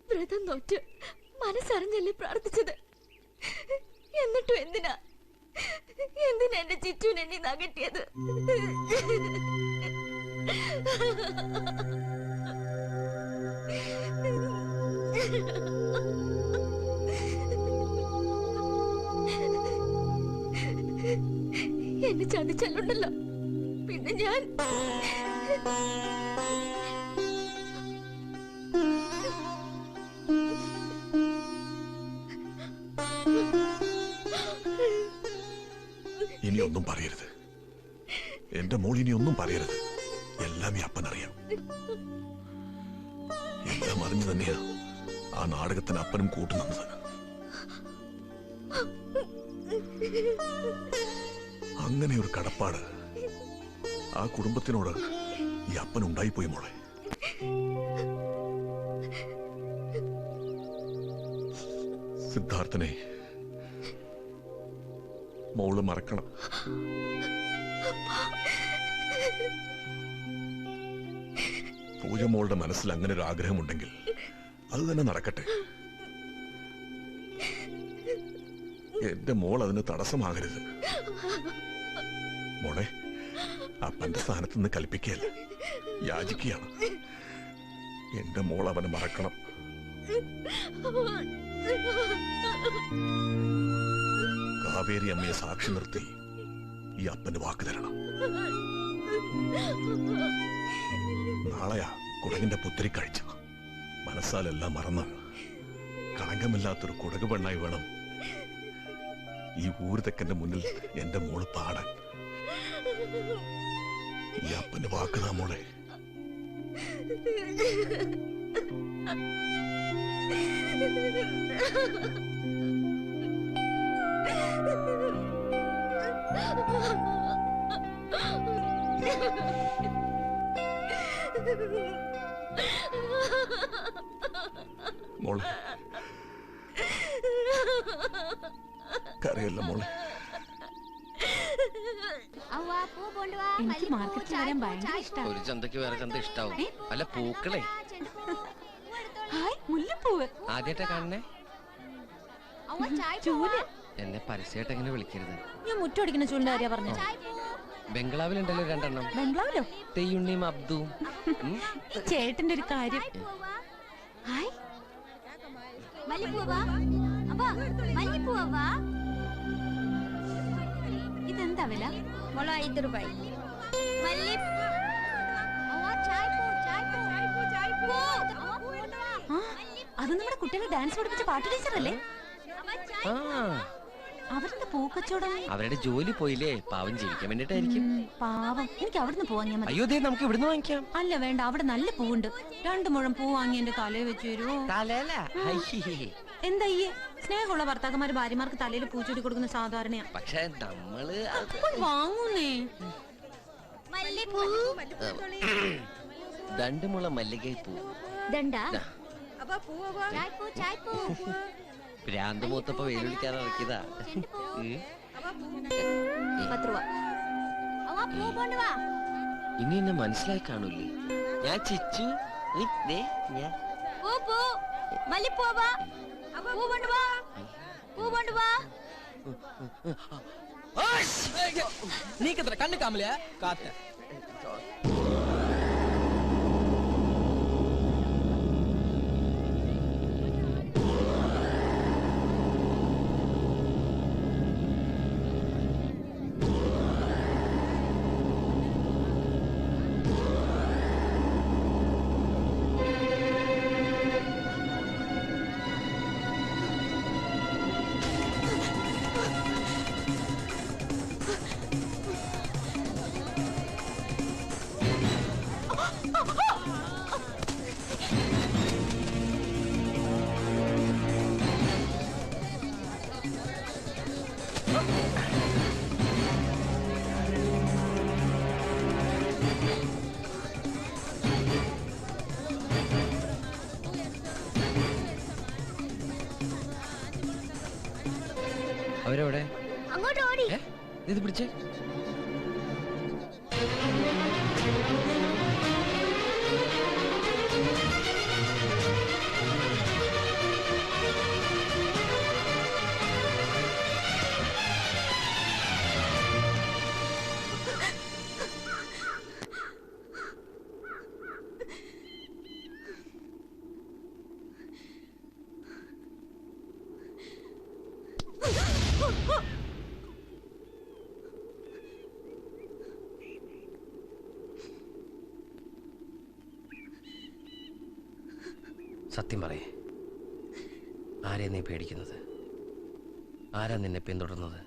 വ്രതം നോറ്റ് മനസ്സറിഞ്ഞല്ലേ പ്രാർത്ഥിച്ചത്. എന്നിട്ടും എന്തിനാ എന്റെ ചിറ്റുവിനെ എന്നെ നകറ്റിയത്? എന്നെ ചതിച്ചല്ലുണ്ടല്ലോ. പിന്നെ ഞാൻ ഇനിയൊന്നും പറയരുത്. എന്റെ മോൾ ഇനിയൊന്നും പറയരുത്. എല്ലാം ഈ അപ്പനറിയാം. എല്ലാം അറിഞ്ഞു തന്നെയാ ആ നാടകത്തിന് അപ്പനും കൂട്ടുനിന്നത്. അങ്ങനെ ഒരു കടപ്പാട് ആ കുടുംബത്തിനോട് ഈ അപ്പനുണ്ടായിപ്പോയി മോളെ. സിദ്ധാർത്ഥനെ മോള് മറക്കണം. പൂജ മോളുടെ മനസ്സിൽ അങ്ങനെ ഒരു ആഗ്രഹമുണ്ടെങ്കിൽ അത് തന്നെ നടക്കട്ടെ. എന്റെ മോൾ അതിന് തടസ്സമാകരുത്. മോളെ, അപ്പന്റെ സ്ഥാനത്ത് നിന്ന് കൽപ്പിക്കുകയല്ല, യാചിക്കുകയാണ്. എന്റെ മോൾ അവനെ മറക്കണം. കാവേരി അമ്മയെ സാക്ഷി നിർത്തി ഈ അപ്പന് വാക്ക് തരണം. നാളെയാ കുടകിന്റെ പുത്തിരി കാഴ്ച. മനസ്സാലെല്ലാം മറന്ന് കളങ്കമില്ലാത്തൊരു കുടക് പെണ്ണായി വേണം ഈ ഊരുതെക്കന്റെ മുന്നിൽ എന്റെ മോള് പാടാൻ. ഈ അപ്പന്റെ വാക്കുതാ മോളെ. മോളെ, കരയല്ല മോളെ. എനിക്ക് മാർക്കറ്റിൽ വരാൻ ഭയങ്കര ഇഷ്ടമാണ്. ഒരു ചന്തക്ക് വേറെ ചന്ത ഇഷ്ടാവും. അല്ല പൂക്കളെ മുല്ലപ്പൂവ് ആദ്യമായിട്ടാ കാണണേ. എന്നെ പരസ്യമായിട്ട് എങ്ങനെ വിളിക്കരുത്. ഞാൻ മുറ്റടിക്കുന്ന ചൂടിന്റെ കാര്യ പറഞ്ഞു. ബംഗ്ലാവിലുണ്ടല്ലോ 2 എണ്ണം. ബംഗ്ലാവിലോ? തെയ്യുണ്ണിയും അബ്ദുവും. ചേട്ടന്റെ ഒരു കാര്യം. ഇതെന്താ വില? 5 രൂപ. അത് നമ്മുടെ കുട്ടികളെ ഡാൻസ് പഠിപ്പിച്ച പാട്ട് ടീച്ചറല്ലേ? അവരുടെ പൂക്കച്ചവടം. അവരുടെ ജോലി പോയില്ലേ, പാവം ജീവിക്കാൻ വേണ്ടിട്ടായിരിക്കും. പാവം. എനിക്ക് അവിടുന്ന് പോവാൻ ഞാൻ. അയ്യോ, നമുക്ക് ഇവിടുന്ന് വാങ്ങിക്കാം. അല്ല വേണ്ട, അവിടെ നല്ല പൂവുണ്ട്. 2 മുഴം പൂ വാങ്ങി എന്റെ തലയിൽ വെച്ച് തരുമോ? എന്താ ഈ സ്നേഹമുള്ള ഭർത്താക്കന്മാര് ഭാര്യമാർക്ക് തലയിൽ പൂച്ചൂടി കൊടുക്കുന്ന സാധാരണയാ. പക്ഷെ നമ്മള് വാങ്ങുന്നേ. 2 മുള മല്ലികை പൂ. ഭ്രാന്ത് മൂത്തപ്പോ വെയിലൊളിക്കാതെ ഇറക്കിയതാ. 10 രൂപ. ഇനി എന്നെ മനസ്സിലായി കാണൂലേ? ഞാൻ ചിച്ചു. നീക്കത്ര കണ്ണു കാമല കാത്ത. അവരെവിടെ? അങ്ങോട്ട് ഓടി. ഇത് പിടിച്ചേ. സത്യം പറയേ, ആരെ നീ പേടിക്കുന്നത്? ആരാ നിന്നെ പിന്തുടർന്നത്?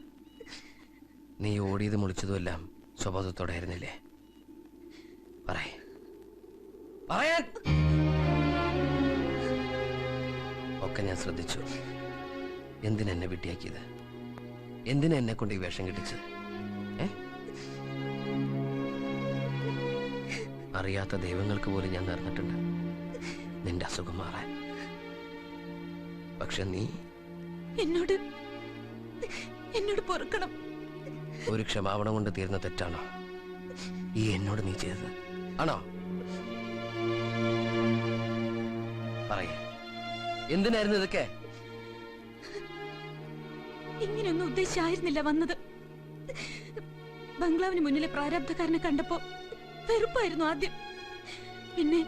നീ ഓടിയതും ഒളിച്ചതുമെല്ലാം സ്വബോധത്തോടെ ആയിരുന്നില്ലേ? പറയാൻ ഒക്കെ ഞാൻ ശ്രദ്ധിച്ചു. എന്തിനെന്നെ വിട്ടിയാക്കിയത്? എന്തിനാ എന്നെ കൊണ്ട് ഈ വേഷം കെട്ടിച്ചത്? അറിയാത്ത ദൈവങ്ങൾക്ക് പോലും ഞാൻ നേർന്നിട്ടുണ്ട് നിന്റെ അസുഖം മാറാൻ. പക്ഷെ നീ എന്നോട് പൊറുക്കണം. ഒരു ക്ഷമാപണം കൊണ്ട് തീർന്ന തെറ്റാണോ ഈ എന്നോട് നീ ചെയ്തത്? ആണോ? പറയേ, എന്തിനായിരുന്നു ഇതൊക്കെ? ഇങ്ങനെയൊന്നും ഉദ്ദേശിച്ചായിരുന്നില്ല വന്നത്. ബംഗ്ലാവിന് മുന്നിലെ പ്രാരബ്ധക്കാരനെ കണ്ടപ്പോ വെറുപ്പായിരുന്നു ആദ്യം. പിന്നെ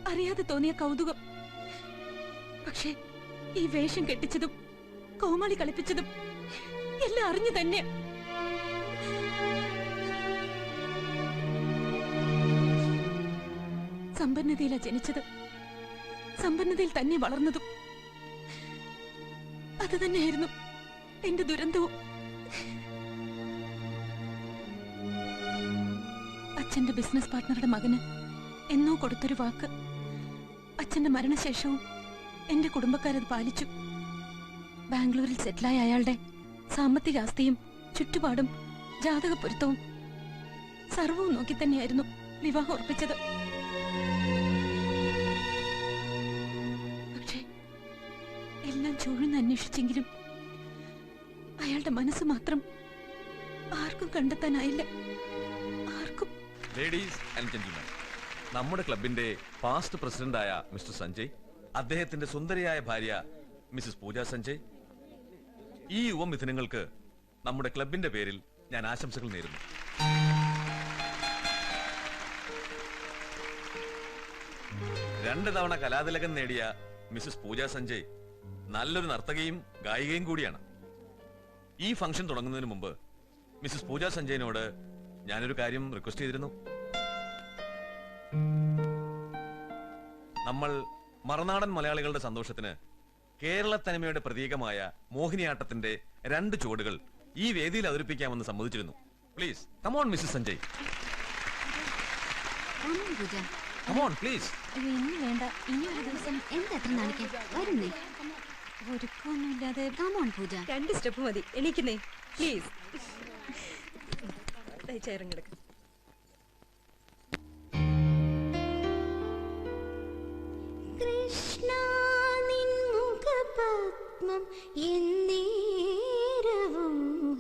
അറിയാതെ തോന്നിയ കൗതുകം. പക്ഷേ ഈ വേഷം കെട്ടിച്ചതും കോമാളി കളിപ്പിച്ചതും എല്ലാം അറിഞ്ഞു തന്നെ. സമ്പന്നതയിലാ ജനിച്ചത്, സമ്പന്നതയിൽ തന്നെ വളർന്നതും. അത് തന്നെയായിരുന്നു എന്റെ ദുരന്തവും. അച്ഛന്റെ ബിസിനസ് പാർട്ട്ണറുടെ മകന് എന്നോ കൊടുത്തൊരു വാക്ക് അച്ഛന്റെ മരണശേഷവും എന്റെ കുടുംബക്കാരത് പാലിച്ചു. ബാംഗ്ലൂരിൽ സെറ്റിലായ അയാളുടെ സാമ്പത്തിക ആസ്തിയും ചുറ്റുപാടും ജാതക പൊരുത്തവും സർവവും നോക്കി തന്നെയായിരുന്നു വിവാഹം ഉറപ്പിച്ചത്. പക്ഷേ എല്ലാം ചൂഴ്ന്ന് അന്വേഷിച്ചെങ്കിലും അയാളുടെ മനസ്സ് മാത്രം ആർക്കും കണ്ടെത്താനായില്ല. ആർക്കും. ലേഡീസ് ആൻഡ് ജെന്റിൽമെൻ, നമ്മുടെ ക്ലബിന്റെ പാസ്റ്റ് പ്രസിഡന്റായ മിസ്റ്റർ സഞ്ജയ്, അദ്ദേഹത്തിന്റെ സുന്ദരിയായ ഭാര്യ മിസസ് പൂജ സഞ്ജയ്, ഈ യുവമിഥുനങ്ങൾക്ക് നമ്മുടെ ക്ലബിന്റെ പേരിൽ ഞാൻ ആശംസകൾ നേരുന്നു. രണ്ട് തവണ കലാതിലകം നേടിയ മിസസ് പൂജ സഞ്ജയ് നല്ലൊരു നർത്തകിയും ഗായികയും കൂടിയാണ്. ഈ ഫംഗ്ഷൻ തുടങ്ങുന്നതിന് മുമ്പ് മിസസ് പൂജ സഞ്ജയിനോട് ഞാനൊരു കാര്യം റിക്വസ്റ്റ് ചെയ്തിരുന്നു. നമ്മൾ മറുനാടൻ മലയാളികളുടെ സന്തോഷത്തിന് കേരള തനിമയുടെ പ്രതീകമായ മോഹിനിയാട്ടത്തിന്റെ 2 ചുവടുകൾ ഈ വേദിയിൽ അവതരിപ്പിക്കാമെന്ന് സമ്മതിച്ചിരുന്നു. Please come on Mrs Sanjay, come on please. ഇനി വേണ്ട, ഇനി ഒരു ദിവസം എന്താ എത്ര നാണിക്കാൻ വരുന്നേ? ഒരുക്കൊന്നുമില്ലാതെ കമോൺ പൂജ. 2 സ്റ്റെപ്പ് മതി. എണീക്കുന്നേ പ്ലീസ്. ചേരങ്ങെടുക്ക. കൃഷ്ണ നിൻ മുഖപത്മം എന്നേരവും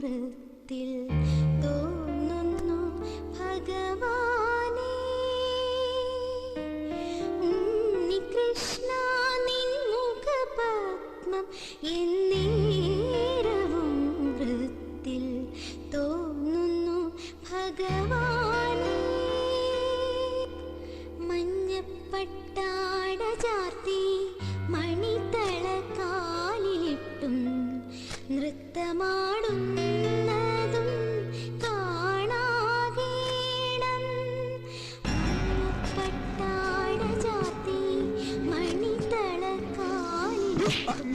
ഹൃത്തിൽ തോന്നുന്നു ഭഗവാനേ. കൃഷ്ണ നിൻ മുഖപത്മം എന്നേരവും ഹൃത്തിൽ തോന്നുന്നു ഭഗവാനേ. മഞ്ഞപ്പട്ടാട ചാർത്തി മണിത്തള കാലിലിട്ടും നൃത്തമാടുന്നതും കാണാകേണം. മഞ്ഞപ്പട്ടാട ചാർത്തി മണിത്തള കാലിലിട്ടും.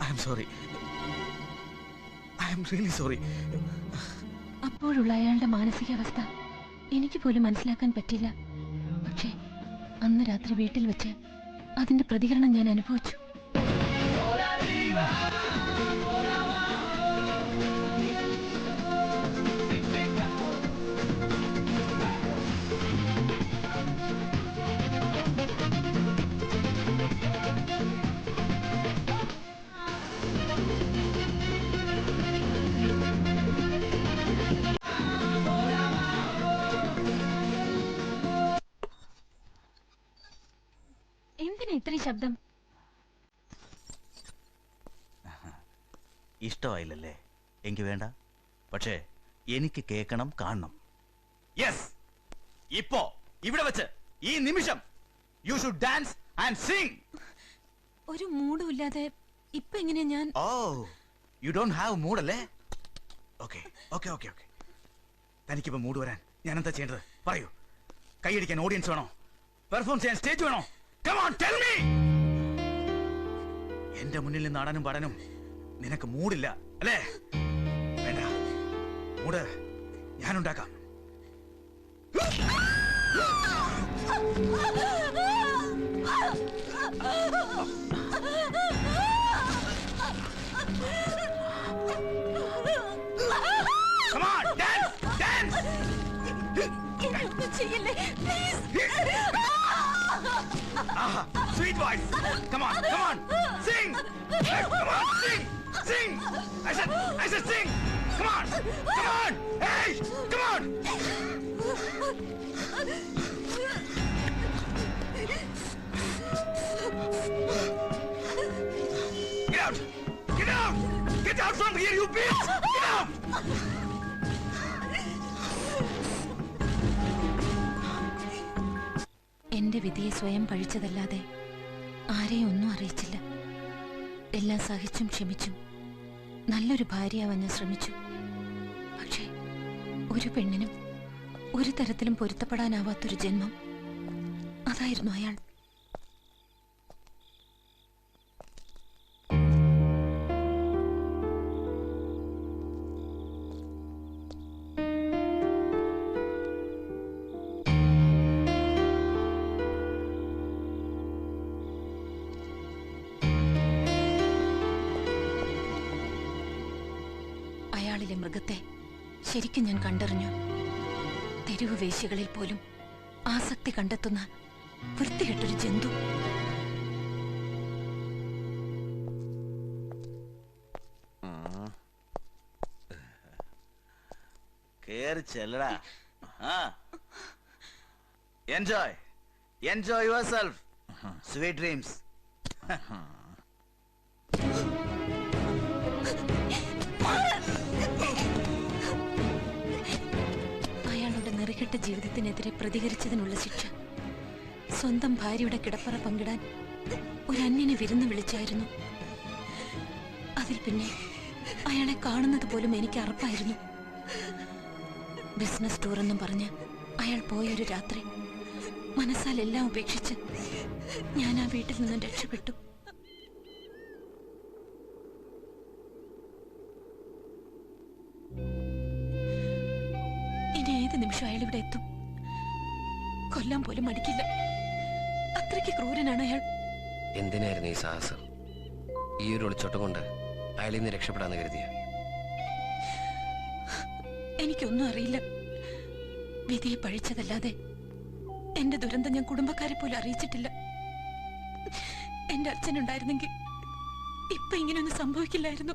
I am sorry. I am really sorry. ഇപ്പോഴുള്ള അയാളുടെ മാനസികാവസ്ഥ എനിക്ക് പോലും മനസ്സിലാക്കാൻ പറ്റില്ല. പക്ഷേ അന്ന് രാത്രി വീട്ടിൽ വെച്ച് അതിന്റെ പ്രതികരണം ഞാൻ അനുഭവിച്ചു. എന്തിനാ ഇത്രയും ശബ്ദം? ഇഷ്ടമായില്ലല്ലേ? എനിക്ക് വേണ്ട. പക്ഷേ എനിക്ക് കേൾക്കണം, കാണണം. യെസ്, ഇപ്പോ ഇവിടെ വെച്ച് ഈ നിമിഷം you should dance and sing. ഒരു മൂഡും ഇല്ലാതെ ഇപ്പൊ എങ്ങനെയാ ഞാൻ? Oh, you don't have mood അല്ലേ? Okay okay okay okay. തനിക്കിപ്പോ മൂഡ് വരാൻ ഞാൻ എന്താ ചെയ്യേണ്ടത് പറയൂ. കൈയടിക്കാൻ ഓഡിയൻസ് വേണോ? പെർഫോം ചെയ്യാൻ സ്റ്റേജ് വേണോ? Come on, tell me. എന്റെ മുന്നിൽ നിന്ന് ആടാനും പാടാനും നിനക്ക് മൂടില്ല അല്ലേ? വേണ്ട, മൂട് ഞാനുണ്ടാക്കാം. Come on, dance, dance. ചെയ്യല്ലേ please. Aha, sweet voice. Come on, come on, sing. Come on, sing, sing. I said sing. Come on, come on. Hey, come on. Get out, get out, get out from here, you bitch. Get out. എന്റെ വിധിയെ സ്വയം പഴിച്ചതല്ലാതെ ആരെയും ഒന്നും അറിയിച്ചില്ല. എല്ലാം സഹിച്ചും ക്ഷമിച്ചും നല്ലൊരു ഭാര്യയാവാൻ ഞാൻ ശ്രമിച്ചു. പക്ഷേ ഒരു പെണ്ണിനും ഒരു തരത്തിലും പൊരുത്തപ്പെടാനാവാത്തൊരു ജന്മം, അതായിരുന്നു അയാൾ. അയാളിലെ മൃഗത്തെ ശരിക്കും ഞാൻ കണ്ടറിഞ്ഞു. തെരുവ് വേശ്യകളിൽ പോലും ആസക്തി കണ്ടെത്തുന്ന വൃത്തികെട്ടൊരു ജന്തു. കേറി ചെല്ലടാ. Enjoy, enjoy yourself. Sweet dreams. അയാളുടെ നെറികെട്ട ജീവിതത്തിനെതിരെ പ്രതികരിച്ചതിനുള്ള ശിക്ഷ സ്വന്തം ഭാര്യയുടെ കിടപ്പറ പങ്കിടാൻ ഒരു അന്യനെ വിരുന്ന് വിളിച്ചായിരുന്നു. അതിൽ പിന്നെ അയാളെ കാണുന്നത് പോലും എനിക്ക് അറപ്പായിരുന്നു. ബിസിനസ് ടൂർ എന്നും പറഞ്ഞ് അയാൾ പോയൊരു രാത്രി മനസ്സാൽ എല്ലാം ഉപേക്ഷിച്ച് ഞാൻ ആ വീട്ടിൽ നിന്നും രക്ഷപ്പെട്ടു. ഇനി ഏത് നിമിഷം അയാൾ ഇവിടെ എത്തും. കൊല്ലാൻ പോലും മടിക്കില്ല. അത്രയ്ക്ക് ക്രൂരനാണ് അയാൾ. എന്തിനായിരുന്നു ഈ സാഹസം? ഈ ഒരു ഒളിച്ചോട്ടം കൊണ്ട് അയാളിൽ നിന്ന് രക്ഷപ്പെടാന്ന് കരുതിയ? എനിക്കൊന്നും അറിയില്ല. വിധിയെ പഴിച്ചതല്ലാതെ എന്റെ ദുരന്തം ഞാൻ കുടുംബക്കാരെ പോലും അറിയിച്ചിട്ടില്ല. എന്റെ അച്ഛനുണ്ടായിരുന്നെങ്കിൽ ഇപ്പൊ ഇങ്ങനെയൊന്നും സംഭവിക്കില്ലായിരുന്നു.